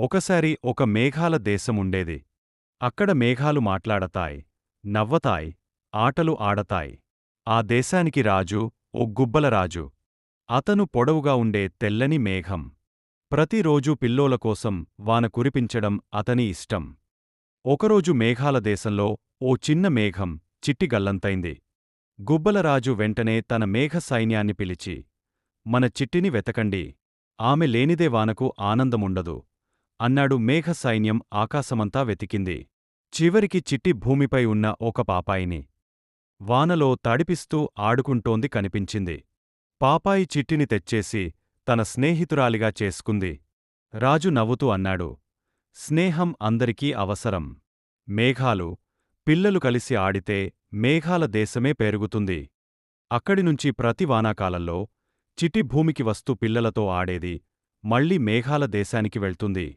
ఒకసారి ఒక మేఘాల దేశముండేది. అక్కడ మేఘాలు మాట్లాడతాయ్, నవ్వతాయ్, ఆటలు ఆడతాయ్. ఆ దేశానికి రాజు ఓ గుబ్బలరాజు. అతను పొడవుగా ఉండే తెల్లని మేఘం. ప్రతిరోజూ పిల్లోలకోసం వాన కురిపించడం అతని ఇష్టం. ఒకరోజు మేఘాల దేశంలో ఓ చిన్న మేఘం చిట్టి గల్లంతైంది. గుబ్బలరాజు వెంటనే తన మేఘ సైన్యాన్ని పిలిచి, మన చిట్టిని వెతకండి. ఆమె లేనిదే వానకు ఆనందముండదు అన్నాడు. మేఘ సైన్యం ఆకాశమంతా వెతికింది. చివరికి చిట్టి భూమిపై ఉన్న ఒక పాపాయిని, వానలో తడిపిస్తూ ఆడుకుంటోంది కనిపించింది. పాపాయి చిట్టిని తెచ్చేసి తన స్నేహితురాలిగా చేసుకుంది. రాజు నవ్వుతూ అన్నాడు, స్నేహం అందరికీ అవసరం. మేఘాలు, పిల్లలు కలిసి ఆడితే మేఘాల దేశమే పెరుగుతుంది. అక్కడినుంచి ప్రతి వానాకాలంలో చిట్టి భూమికి వస్తూ పిల్లలతో ఆడేది, మళ్ళీ మేఘాల దేశానికి వెళ్తుంది.